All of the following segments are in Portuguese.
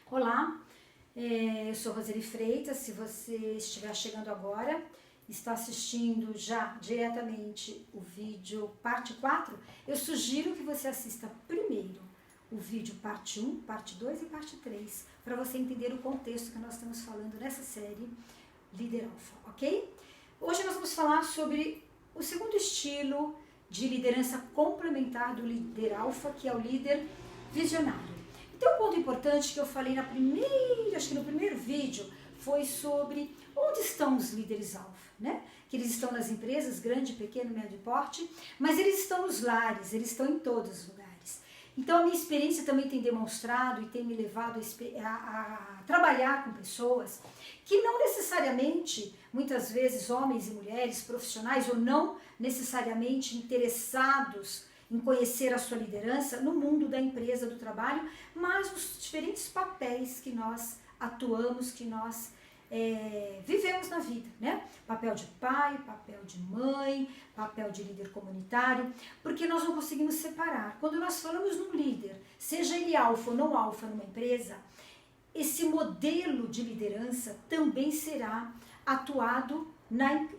Olá, eu sou Roseli Freitas. Se você estiver chegando agora, está assistindo já diretamente o vídeo parte 4, eu sugiro que você assista primeiro o vídeo parte 1, parte 2 e parte 3, para você entender o contexto que nós estamos falando nessa série Líder Alfa, ok? Hoje nós vamos falar sobre o segundo estilo de liderança complementar do líder alfa, que é o líder visionário. Então, um ponto importante que eu falei no primeiro vídeo foi sobre onde estão os líderes alfa, né? Que eles estão nas empresas, grande, pequeno, médio porte, mas eles estão nos lares, eles estão em todos os lugares. Então, a minha experiência também tem demonstrado e tem me levado a trabalhar com pessoas que não necessariamente, muitas vezes, homens e mulheres, profissionais ou não necessariamente interessados em conhecer a sua liderança no mundo da empresa, do trabalho, mas os diferentes papéis que nós atuamos, que nós vivemos na vida, né? Papel de pai, papel de mãe, papel de líder comunitário, porque nós não conseguimos separar. Quando nós falamos num líder, seja ele alfa ou não alfa numa empresa, esse modelo de liderança também será atuado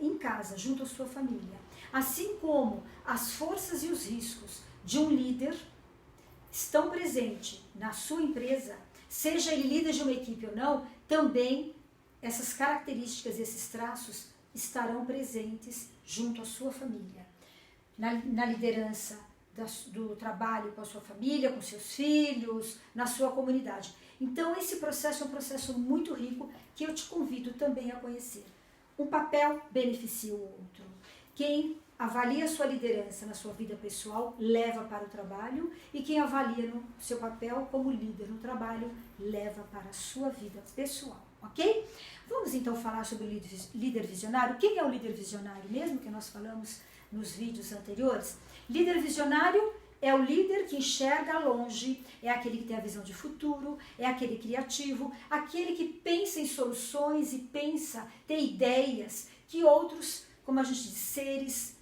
em casa, junto à sua família. Assim como as forças e os riscos de um líder estão presentes na sua empresa, seja ele líder de uma equipe ou não, também essas características e esses traços estarão presentes junto à sua família. Na liderança do trabalho com a sua família, com seus filhos, na sua comunidade. Então esse processo é um processo muito rico que eu te convido também a conhecer. Um papel beneficia o outro. Quem avalia a sua liderança na sua vida pessoal leva para o trabalho, e quem avalia no seu papel como líder no trabalho leva para a sua vida pessoal, ok? Vamos então falar sobre o líder visionário. Quem é o líder visionário mesmo, que nós falamos nos vídeos anteriores? Líder visionário é o líder que enxerga longe, é aquele que tem a visão de futuro, é aquele criativo, aquele que pensa em soluções e tem ideias que outros, como a gente diz, seres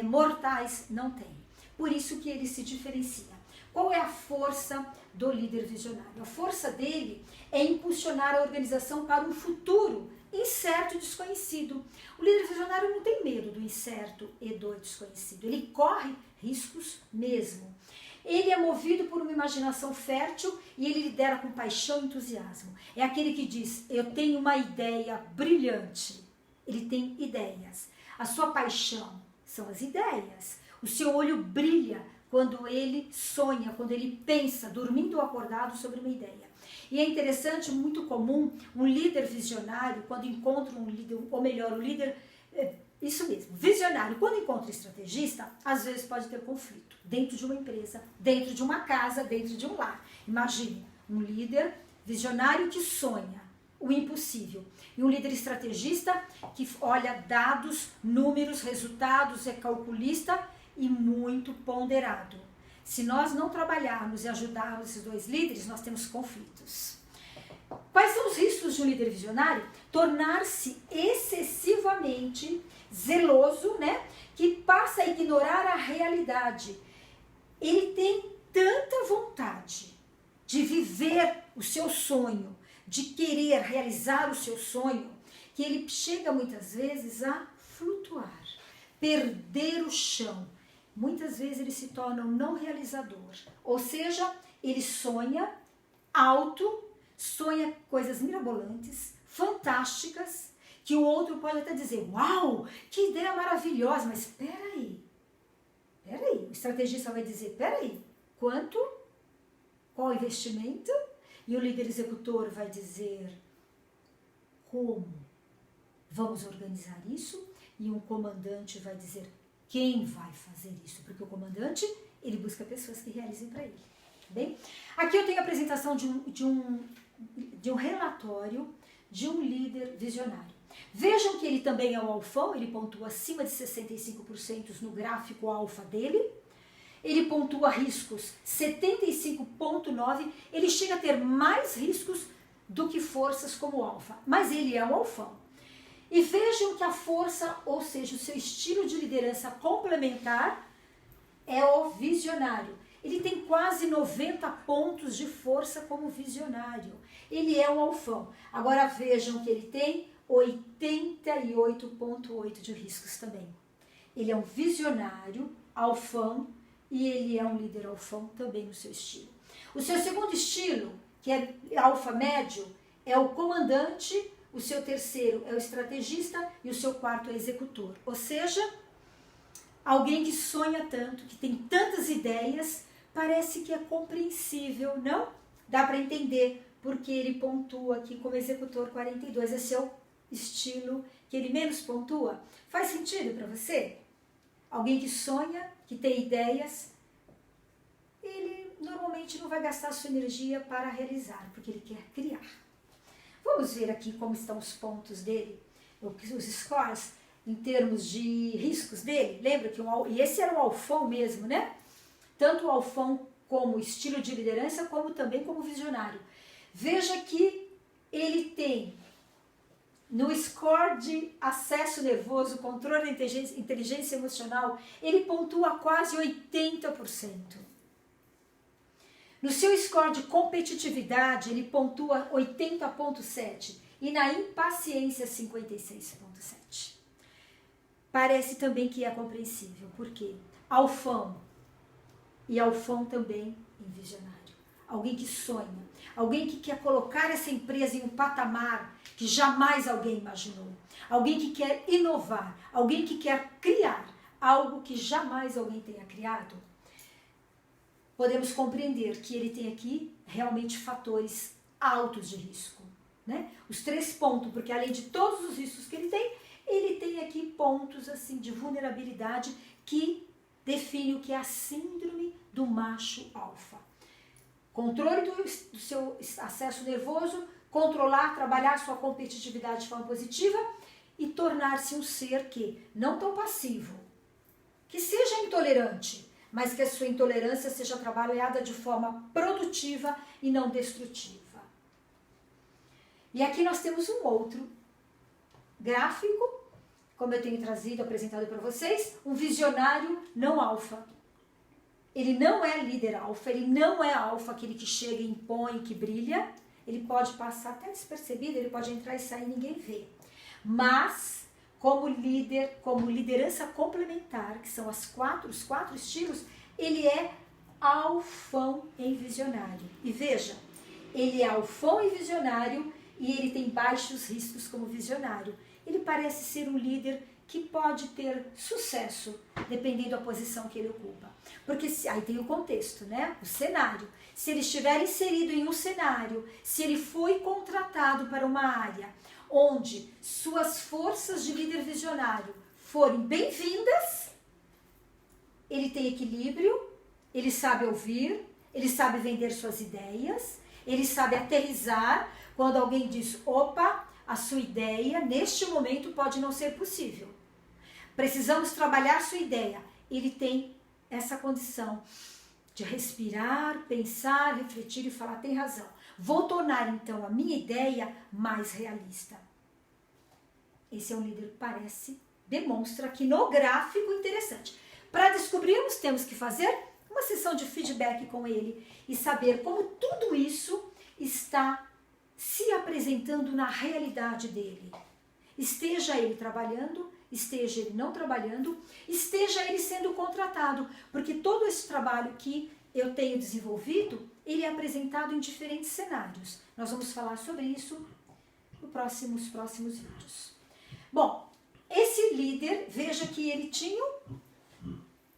mortais não têm. Por isso que ele se diferencia. Qual é a força do líder visionário? A força dele é impulsionar a organização para um futuro incerto e desconhecido. O líder visionário não tem medo do incerto e do desconhecido. Ele corre riscos mesmo. Ele é movido por uma imaginação fértil e ele lidera com paixão e entusiasmo. É aquele que diz: eu tenho uma ideia brilhante. Ele tem ideias. A sua paixão são as ideias. O seu olho brilha quando ele sonha, quando ele pensa, dormindo ou acordado, sobre uma ideia. E é interessante, muito comum, um líder visionário, quando encontra um líder, ou melhor, um líder, isso mesmo, visionário, quando encontra um estrategista, às vezes pode ter conflito dentro de uma empresa, dentro de uma casa, dentro de um lar. Imagine um líder visionário que sonha o impossível, e um líder estrategista que olha dados, números, resultados, é calculista e muito ponderado. Se nós não trabalharmos e ajudarmos esses dois líderes, nós temos conflitos. Quais são os riscos de um líder visionário? Tornar-se excessivamente zeloso, né? Que passa a ignorar a realidade. Ele tem tanta vontade de viver o seu sonho, de querer realizar o seu sonho, que ele chega muitas vezes a flutuar, perder o chão. Muitas vezes ele se torna um não realizador, ou seja, ele sonha alto, sonha coisas mirabolantes, fantásticas, que o outro pode até dizer: uau, que ideia maravilhosa, mas peraí, o estrategista vai dizer: peraí, quanto? Qual o investimento? E o líder executor vai dizer: como vamos organizar isso? E um comandante vai dizer: quem vai fazer isso? Porque o comandante, ele busca pessoas que realizem para ele. Bem, aqui eu tenho a apresentação de um relatório de um líder visionário. Vejam que ele também é o alfão, ele pontua acima de 65% no gráfico alfa dele. Ele pontua riscos 75,9%, ele chega a ter mais riscos do que forças como alfa, mas ele é um alfão. E vejam que a força, ou seja, o seu estilo de liderança complementar, é o visionário. Ele tem quase 90 pontos de força como visionário. Ele é um alfão. Agora vejam que ele tem 88,8 de riscos também. Ele é um visionário, alfão, e ele é um líder alfão também no seu estilo. O seu segundo estilo, que é alfa médio, é o comandante, o seu terceiro é o estrategista e o seu quarto é o executor. Ou seja, alguém que sonha tanto, que tem tantas ideias, parece que é compreensível, não? Dá para entender porque ele pontua aqui como executor 42. Esse é o estilo que ele menos pontua. Faz sentido para você? Alguém que sonha, que tem ideias, ele normalmente não vai gastar sua energia para realizar, porque ele quer criar. Vamos ver aqui como estão os pontos dele, os scores, em termos de riscos dele. Lembra que e esse era o alfão mesmo, né? Tanto o alfão como estilo de liderança, como também como visionário. Veja que ele tem, no score de acesso nervoso, controle da inteligência emocional, ele pontua quase 80%. No seu score de competitividade, ele pontua 80,7%. E na impaciência, 56,7%. Parece também que é compreensível. Por quê? Alfão. E alfão também em visionário. Alguém que sonha. Alguém que quer colocar essa empresa em um patamar que jamais alguém imaginou. Alguém que quer inovar. Alguém que quer criar algo que jamais alguém tenha criado. Podemos compreender que ele tem aqui realmente fatores altos de risco, né? Os 3 pontos, porque além de todos os riscos que ele tem aqui pontos assim de vulnerabilidade que define o que é a síndrome do macho alfa. Controle do seu acesso nervoso, controlar, trabalhar sua competitividade de forma positiva e tornar-se um ser que não tão passivo, que seja intolerante, mas que a sua intolerância seja trabalhada de forma produtiva e não destrutiva. E aqui nós temos um outro gráfico, como eu tenho apresentado para vocês, um visionário não alfa. Ele não é líder alfa, ele não é alfa, aquele que chega e impõe, que brilha. Ele pode passar até despercebido, ele pode entrar e sair e ninguém vê. Mas, como líder, como liderança complementar, que são os quatro estilos, ele é alfão em visionário. E veja, ele é alfão em visionário e ele tem baixos riscos como visionário. Ele parece ser um líder que pode ter sucesso, dependendo da posição que ele ocupa. Porque aí tem o contexto, né? O cenário. Se ele estiver inserido em um cenário, se ele foi contratado para uma área onde suas forças de líder visionário forem bem-vindas, ele tem equilíbrio, ele sabe ouvir, ele sabe vender suas ideias, ele sabe aterrissar quando alguém diz, opa, a sua ideia neste momento pode não ser possível. Precisamos trabalhar sua ideia. Ele tem essa condição de respirar, pensar, refletir e falar, tem razão. Vou tornar então a minha ideia mais realista. Esse é um líder que parece, demonstra aqui no gráfico interessante. Para descobrirmos, temos que fazer uma sessão de feedback com ele e saber como tudo isso está se apresentando na realidade dele. Esteja ele trabalhando, esteja ele não trabalhando, esteja ele sendo contratado, porque todo esse trabalho que eu tenho desenvolvido, ele é apresentado em diferentes cenários. Nós vamos falar sobre isso nos próximos vídeos. Bom, esse líder, veja que ele tinha,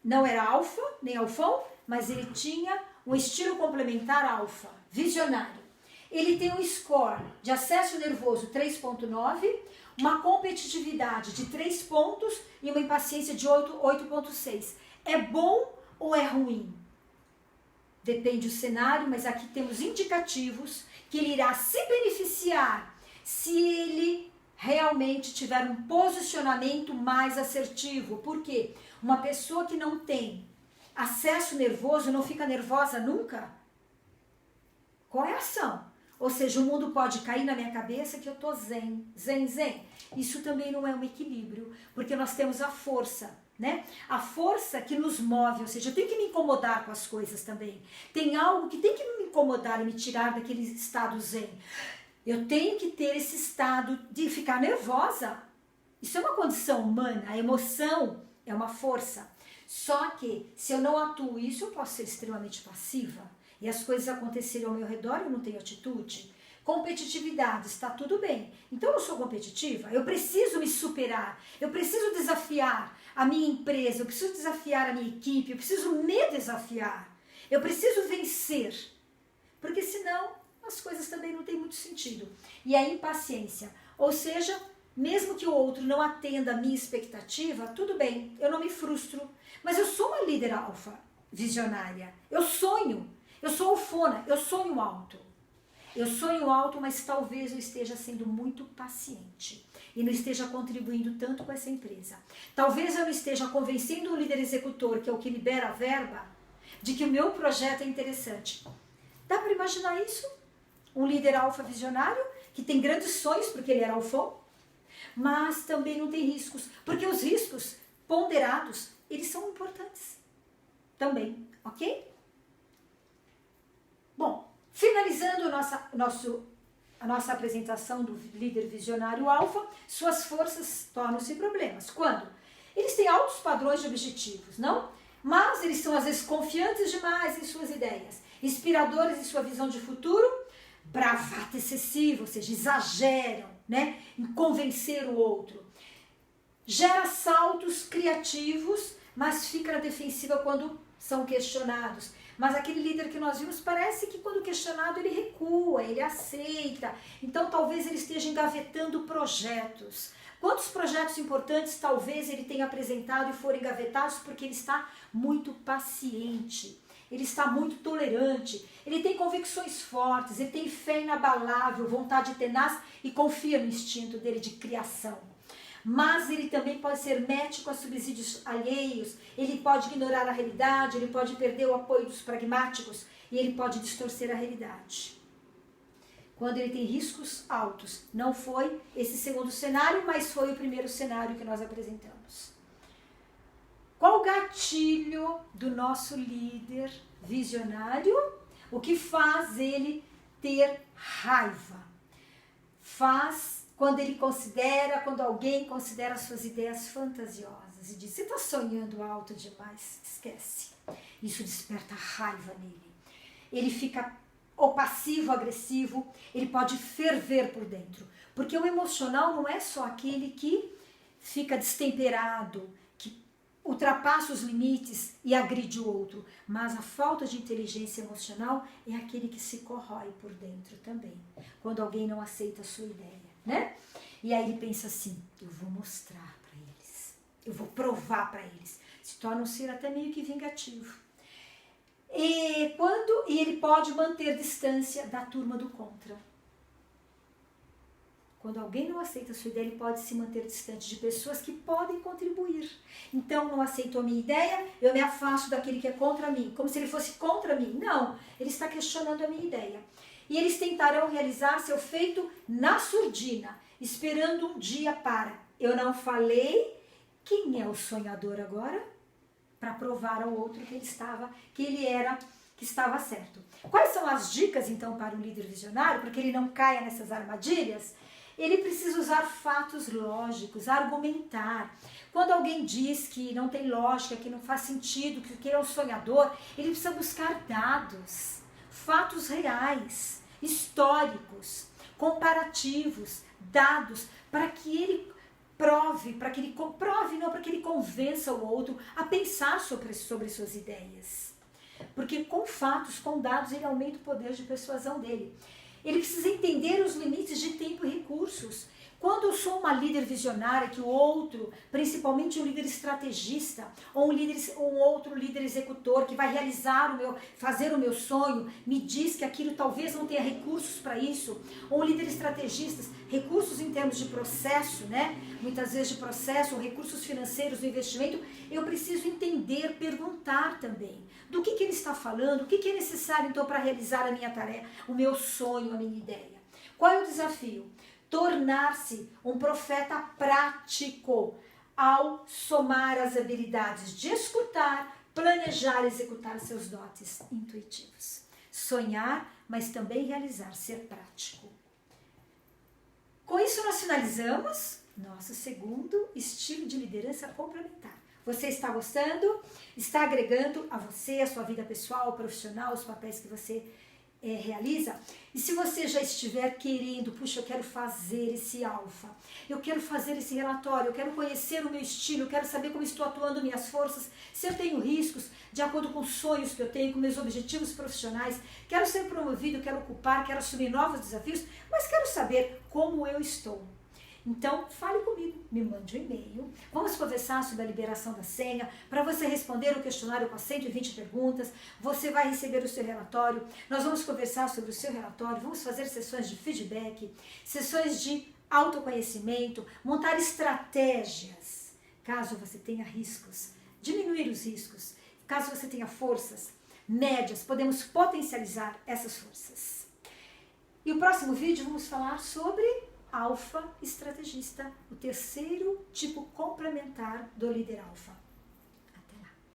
não era alfa, nem alfão, mas ele tinha um estilo complementar alfa, visionário. Ele tem um score de acesso nervoso 3,9, uma competitividade de 3 pontos e uma impaciência de 8,6. É bom ou é ruim? Depende do cenário, mas aqui temos indicativos que ele irá se beneficiar se ele realmente tiver um posicionamento mais assertivo. Por quê? Uma pessoa que não tem acesso nervoso não fica nervosa nunca? Qual é a ação? Ou seja, o mundo pode cair na minha cabeça que eu tô zen. Isso também não é um equilíbrio, porque nós temos a força né? A força que nos move, ou seja, eu tenho que me incomodar com as coisas também. Tem algo que tem que me incomodar e me tirar daquele estado zen. Eu tenho que ter esse estado de ficar nervosa. Isso é uma condição humana, a emoção é uma força. Só que se eu não atuo isso, eu posso ser extremamente passiva e as coisas acontecerem ao meu redor e eu não tenho atitude. Competitividade, está tudo bem. Então eu sou competitiva, eu preciso me superar, eu preciso desafiar a minha empresa, eu preciso desafiar a minha equipe, eu preciso me desafiar, eu preciso vencer, porque senão as coisas também não têm muito sentido. E a impaciência, ou seja, mesmo que o outro não atenda a minha expectativa, tudo bem, eu não me frustro, mas eu sou uma líder alfa, visionária, eu sonho, eu sou alfona, eu sonho alto. Eu sonho alto, mas talvez eu esteja sendo muito paciente e não esteja contribuindo tanto com essa empresa. Talvez eu não esteja convencendo o líder executor, que é o que libera a verba, de que o meu projeto é interessante. Dá para imaginar isso? Um líder alfa visionário, que tem grandes sonhos, porque ele era alfão, mas também não tem riscos, porque os riscos ponderados, eles são importantes também, ok? Bom, finalizando a nossa apresentação do líder visionário alfa, suas forças tornam-se problemas. Quando? Eles têm altos padrões de objetivos, não? Mas eles são às vezes confiantes demais em suas ideias, inspiradores em sua visão de futuro, bravata excessiva, ou seja, exageram, né, em convencer o outro. Gera saltos criativos, mas fica na defensiva quando são questionados. Mas aquele líder que nós vimos, parece que quando questionado ele recua, ele aceita. Então talvez ele esteja engavetando projetos. Quantos projetos importantes talvez ele tenha apresentado e foram engavetados porque ele está muito paciente, ele está muito tolerante, ele tem convicções fortes, ele tem fé inabalável, vontade tenaz e confia no instinto dele de criação. Mas ele também pode ser mético a subsídios alheios, ele pode ignorar a realidade, ele pode perder o apoio dos pragmáticos e ele pode distorcer a realidade. Quando ele tem riscos altos, não foi esse segundo cenário, mas foi o primeiro cenário que nós apresentamos. Qual o gatilho do nosso líder visionário? O que faz ele ter raiva? Quando alguém considera suas ideias fantasiosas e diz, você está sonhando alto demais, esquece. Isso desperta raiva nele. Ele fica ou passivo-agressivo, ele pode ferver por dentro. Porque o emocional não é só aquele que fica destemperado, que ultrapassa os limites e agride o outro, mas a falta de inteligência emocional é aquele que se corrói por dentro também, quando alguém não aceita a sua ideia, né? E aí ele pensa assim, eu vou mostrar para eles, eu vou provar para eles, se torna um ser até meio que vingativo. E ele pode manter distância da turma do contra. Quando alguém não aceita a sua ideia, ele pode se manter distante de pessoas que podem contribuir. Então, não aceitou a minha ideia, eu me afasto daquele que é contra mim, como se ele fosse contra mim. Não, ele está questionando a minha ideia. E eles tentarão realizar seu feito na surdina, esperando um dia para. Eu não falei, quem é o sonhador agora? Para provar ao outro que estava certo. Quais são as dicas, então, para o líder visionário, para que ele não caia nessas armadilhas? Ele precisa usar fatos lógicos, argumentar. Quando alguém diz que não tem lógica, que não faz sentido, que ele é um sonhador, ele precisa buscar dados, fatos reais, históricos, comparativos, dados, para que ele para que ele convença o outro a pensar sobre suas ideias. Porque com fatos, com dados, ele aumenta o poder de persuasão dele. Ele precisa entender os limites de tempo e recursos. Quando eu sou uma líder visionária, que o outro, principalmente um líder estrategista, ou um outro líder executor que vai fazer o meu sonho, me diz que aquilo talvez não tenha recursos para isso, ou um líder estrategista, recursos em termos de processo, né? Muitas vezes de processo, ou recursos financeiros do investimento, eu preciso entender, perguntar também do que ele está falando, o que é necessário então para realizar a minha tarefa, o meu sonho, a minha ideia. Qual é o desafio? Tornar-se um profeta prático. ao somar as habilidades de escutar, planejar e executar seus dotes intuitivos. Sonhar, mas também realizar, ser prático. Com isso nós finalizamos nosso segundo estilo de liderança complementar. Você está gostando? Está agregando a você, a sua vida pessoal, profissional, os papéis que você realiza? E se você já estiver querendo, puxa, eu quero fazer esse alfa, eu quero fazer esse relatório, eu quero conhecer o meu estilo, eu quero saber como estou atuando minhas forças, se eu tenho riscos, de acordo com os sonhos que eu tenho, com meus objetivos profissionais, quero ser promovido, quero ocupar, quero assumir novos desafios, mas quero saber como eu estou. Então, fale comigo, me mande um e-mail, vamos conversar sobre a liberação da senha, para você responder o questionário com as 120 perguntas, você vai receber o seu relatório, nós vamos conversar sobre o seu relatório, vamos fazer sessões de feedback, sessões de autoconhecimento, montar estratégias, caso você tenha riscos, diminuir os riscos, caso você tenha forças médias, podemos potencializar essas forças. E o próximo vídeo vamos falar sobre alfa estrategista, o terceiro tipo complementar do líder alfa.